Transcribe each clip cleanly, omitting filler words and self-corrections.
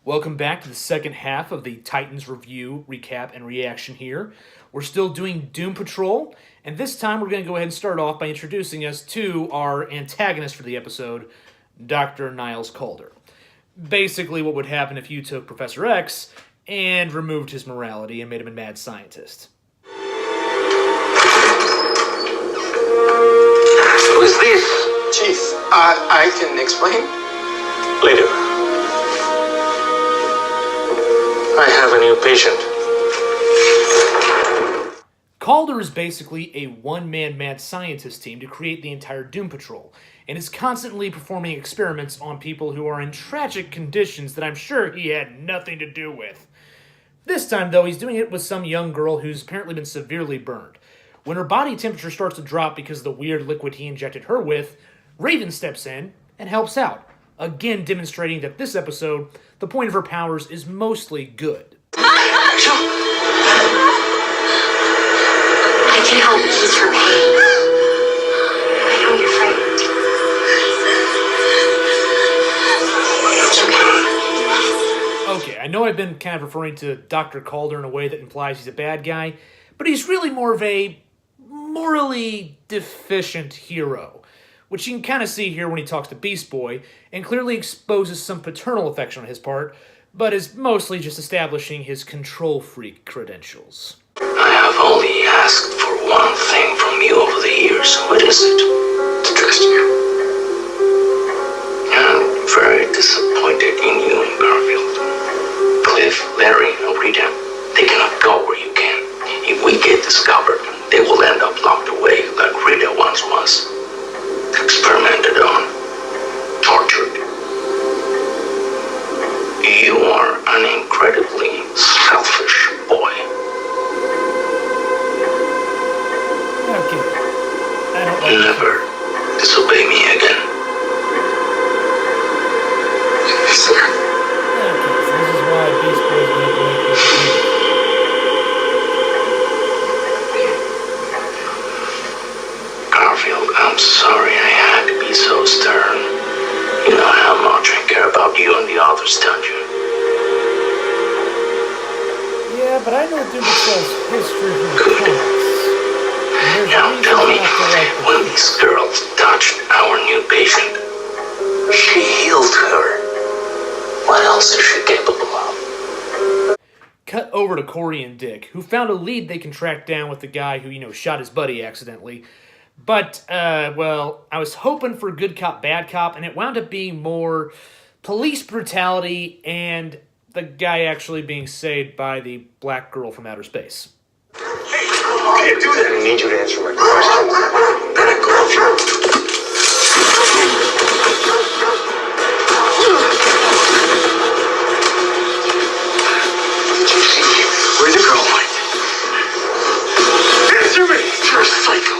Welcome back to the second half of the Titans review, recap, and reaction here. We're still doing Doom Patrol, and this time we're going to go ahead and start off by introducing us to our antagonist for the episode, Dr. Niles Caulder. Basically what would happen if you took Professor X and removed his morality and made him a mad scientist. Who is this? Chief, I can explain. Later. I have a new patient. Caulder is basically a one-man mad scientist team to create the entire Doom Patrol, and is constantly performing experiments on people who are in tragic conditions that I'm sure he had nothing to do with. This time, though, he's doing it with some young girl who's apparently been severely burned. When her body temperature starts to drop because of the weird liquid he injected her with, Raven steps in and helps out, again demonstrating that this episode, the point of her powers is mostly good. I can help ease her pain. I know you're frightened. It's okay. Okay, I know I've been kind of referring to Dr. Caulder in a way that implies he's a bad guy, but he's really more of a morally deficient hero, which you can kind of see here when he talks to Beast Boy, and clearly exposes some paternal affection on his part, but is mostly just establishing his control freak credentials. I have only asked for one thing from you over the years. What is it? To trust you. I'm very disappointed in you, Garfield. Cliff, Larry, and Rita, they cannot go where you can. If we get discovered, they will end up locked away like Rita once was. Experimented on. Tortured. You are an incredibly selfish boy. Okay, I don't like Never disobey me again. Yes, sir. Okay, so this is why Beast Boy is going to break this deal. Garfield, I'm sorry I had to be so stern. You know how much I care about you and the others, don't you? Yeah, but I know Doom Patrol's history from the Good. comics. And there's Now reasons tell me, not to like the when these girls touched our new patient, she healed her. What else is she capable of? Cut over to Corey and Dick, who found a lead they can track down with the guy who, shot his buddy accidentally. But, well, I was hoping for good cop, bad cop, and it wound up being more police brutality and the guy actually being saved by the black girl from outer space. Hey, you can't do that. I need you to answer my questions. Better go off you. Did you see where the girl went? Answer me! You're a psycho.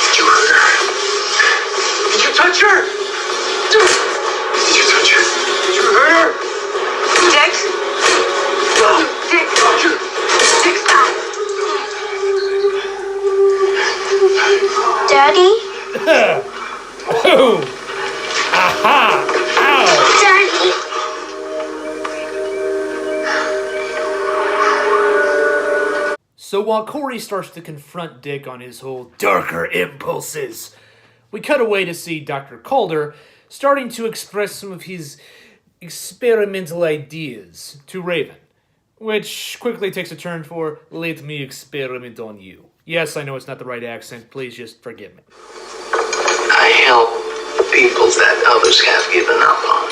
Did you hurt her? Did you touch her? Did you touch her? Did you hurt her? Dick? Dick! Dick, stop! Daddy? Boom! Aha! Ow! Daddy! So while Corey starts to confront Dick on his whole darker impulses, we cut away to see Dr. Caulder starting to express some of his experimental ideas to Raven, which quickly takes a turn for, "Let me experiment on you." Yes, I know it's not the right accent, please just forgive me. I help people that others have given up on.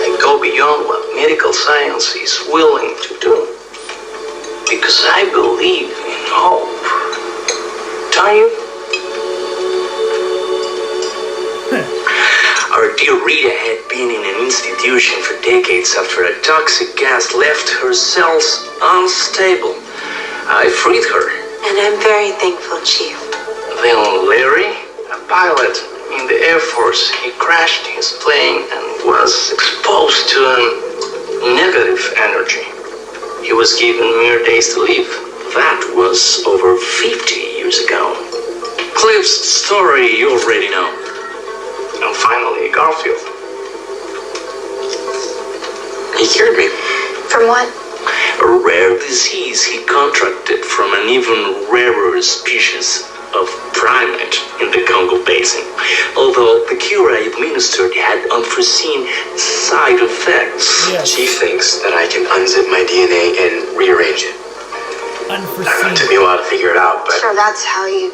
I go beyond what medical science is willing to do. Because I believe in hope. Don't you? Our dear Rita had been in an institution for decades after a toxic gas left her cells unstable. I freed her. And I'm very thankful, Chief. Then Larry, a pilot in the Air Force, he crashed his plane and was exposed to a negative energy. He was given mere days to live. That was over 50 years ago. Cliff's story you already know. And finally, Garfield. He cured me. From what? A rare disease he contracted from an even rarer species of primate in the Congo Basin. Although the cure I administered had unforeseen side effects. Yes. Chief thinks that I can unzip my DNA and rearrange it. It took Unforeseen. me a while to figure it out, but So that's how you.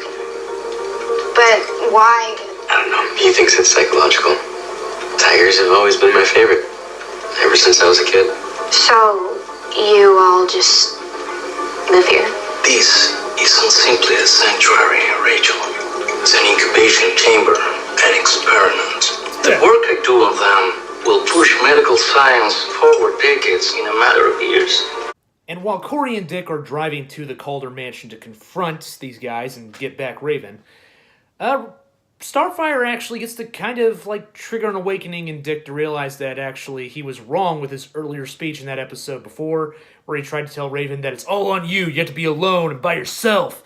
But why? I don't know. He thinks it's psychological. Tigers have always been my favorite, ever since I was a kid. So you all just live here? This isn't simply a sanctuary, Rachel. It's an incubation chamber, an experiment. The work I do on them will push medical science forward decades in a matter of years. And while Corey and Dick are driving to the Calder mansion to confront these guys and get back Raven, Starfire actually gets to kind of like trigger an awakening in Dick to realize that actually he was wrong with his earlier speech in that episode before, where he tried to tell Raven that it's all on you have to be alone and by yourself,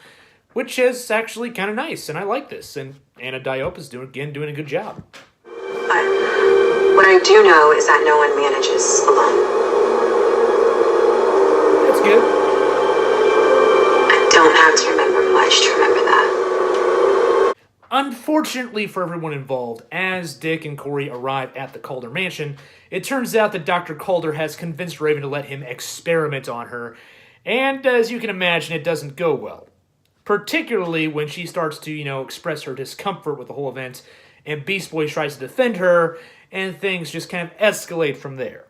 which is actually kind of nice, and I like this, and Anna Diop is doing a good job. What I do know is that no one manages alone. That's good. I don't have to remember much to remember that. Unfortunately for everyone involved, as Dick and Corey arrive at the Calder mansion, it turns out that Dr. Calder has convinced Raven to let him experiment on her, and as you can imagine, it doesn't go well. Particularly when she starts to, express her discomfort with the whole event, and Beast Boy tries to defend her, and things just kind of escalate from there.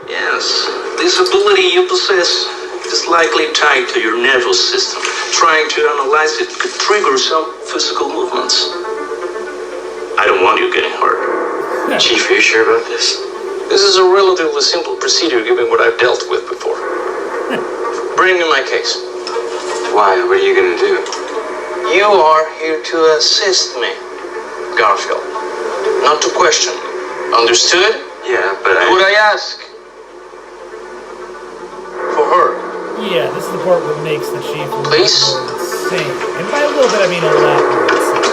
Yes, this ability you possess is likely tied to your nervous system. Trying to analyze it could trigger some physical movements. I don't want you getting hurt. Chief, are you sure about this? This is a relatively simple procedure given what I've dealt with before. Bring me my case. Why? What are you gonna do? You are here to assist me, Garfield. Not to question me. Understood? Yeah, but What I ask? For her. Yeah, this is the part that makes the Chief a little Please? more insane. And by a little bit, I mean a lot more insane.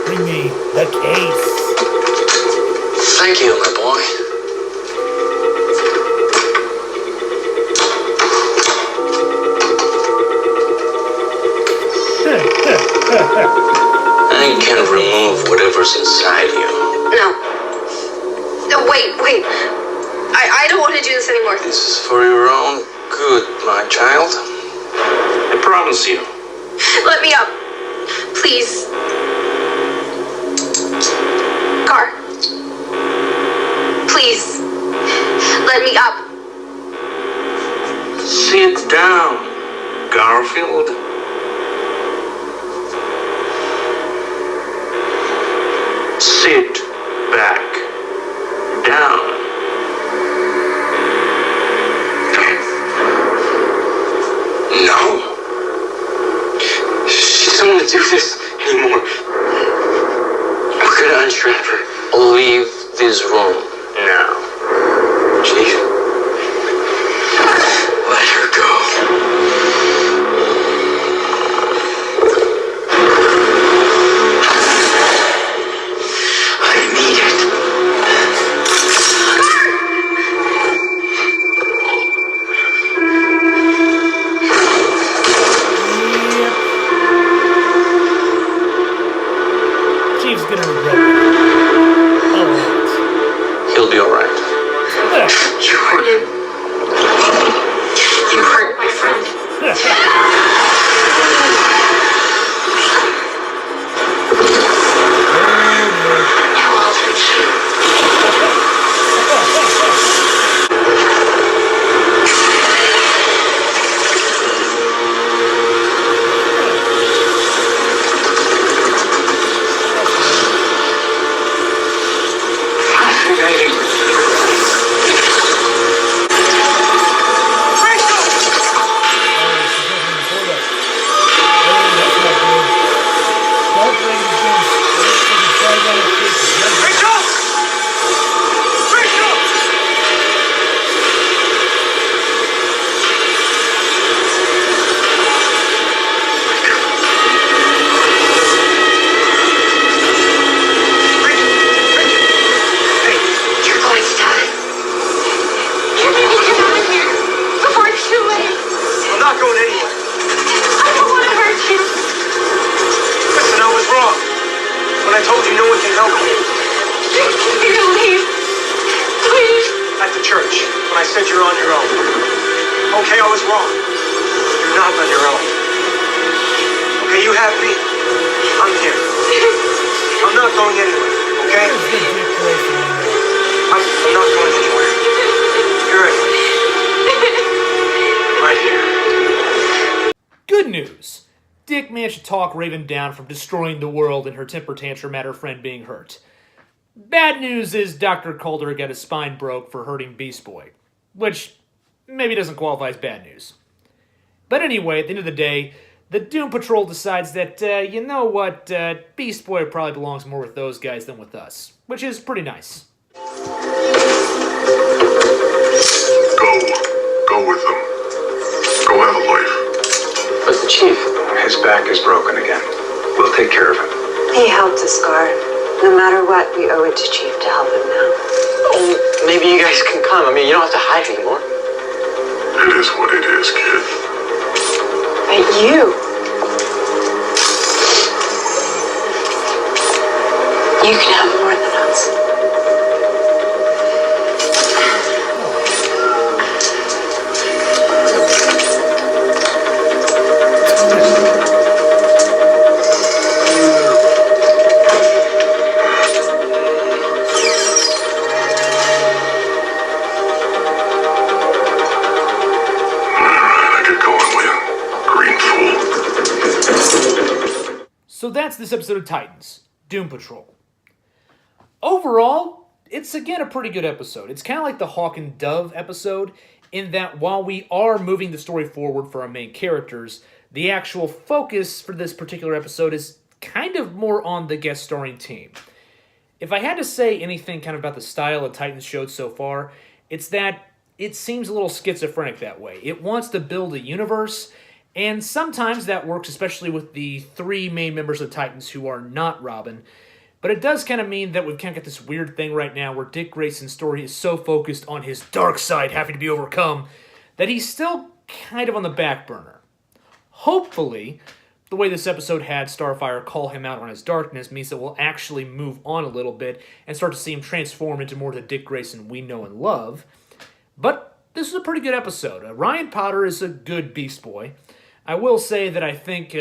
Bring me the case. Thank you, my boy. I can remove whatever's inside you. No. No, wait. I don't want to do this anymore. This is for your own good, my child. I promise you. Let me up. Please. Car. Please. Let me up. Sit down, Garfield. Sit back down. no. She doesn't want to do this anymore. We're gonna untrap her. Leave this room now. Chief, let her go. I need it. Chief's gonna regret that. He'll be alright. You hurt him. You hurt my friend. Now I'll fix you. Oh. No. You're gonna leave. Please. At the church, when I said you're on your own. Okay, I was wrong. You're not on your own. Okay, you have me. I'm here. I'm not going anywhere, okay? I'm not going anywhere. You're right here. Good news. Dick managed to talk Raven down from destroying the world and her temper tantrum at her friend being hurt. Bad news is Dr. Calder got his spine broke for hurting Beast Boy, which maybe doesn't qualify as bad news. But anyway, at the end of the day, the Doom Patrol decides that, you know what, Beast Boy probably belongs more with those guys than with us, which is pretty nice. Go with them. Go have a life. But the chief, his back is broken again. We'll take care of him. He helped us, Guard. No matter what, we owe it to Chief to help him now. Oh, maybe you guys can come. I mean, you don't have to hide anymore. It is what it is, kid. But you... You can have more than us. So that's this episode of Titans, Doom Patrol. Overall, it's again a pretty good episode. It's kind of like the Hawk and Dove episode, in that while we are moving the story forward for our main characters, the actual focus for this particular episode is kind of more on the guest starring team. If I had to say anything kind of about the style of Titans showed so far, it's that it seems a little schizophrenic that way. It wants to build a universe, and sometimes that works, especially with the three main members of the Titans who are not Robin. But it does kind of mean that we've kind of got this weird thing right now where Dick Grayson's story is so focused on his dark side having to be overcome that he's still kind of on the back burner. Hopefully, the way this episode had Starfire call him out on his darkness means that we'll actually move on a little bit and start to see him transform into more of the Dick Grayson we know and love. But this is a pretty good episode. Ryan Potter is a good Beast Boy. I will say that I think,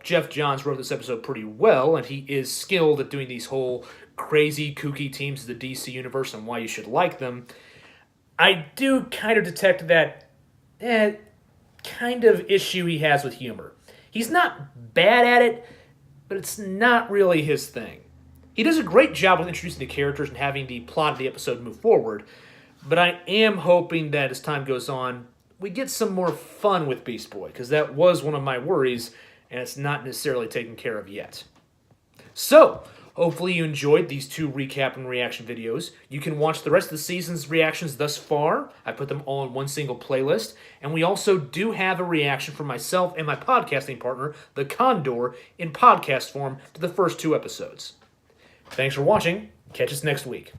Jeff Johns wrote this episode pretty well, and he is skilled at doing these whole crazy, kooky teams of the DC Universe and why you should like them. I do kind of detect that kind of issue he has with humor. He's not bad at it, but it's not really his thing. He does a great job with introducing the characters and having the plot of the episode move forward, but I am hoping that as time goes on, we get some more fun with Beast Boy, because that was one of my worries, and it's not necessarily taken care of yet. So, hopefully you enjoyed these two recap and reaction videos. You can watch the rest of the season's reactions thus far. I put them all in one single playlist, and we also do have a reaction from myself and my podcasting partner, The Condor, in podcast form to the first two episodes. Thanks for watching. Catch us next week.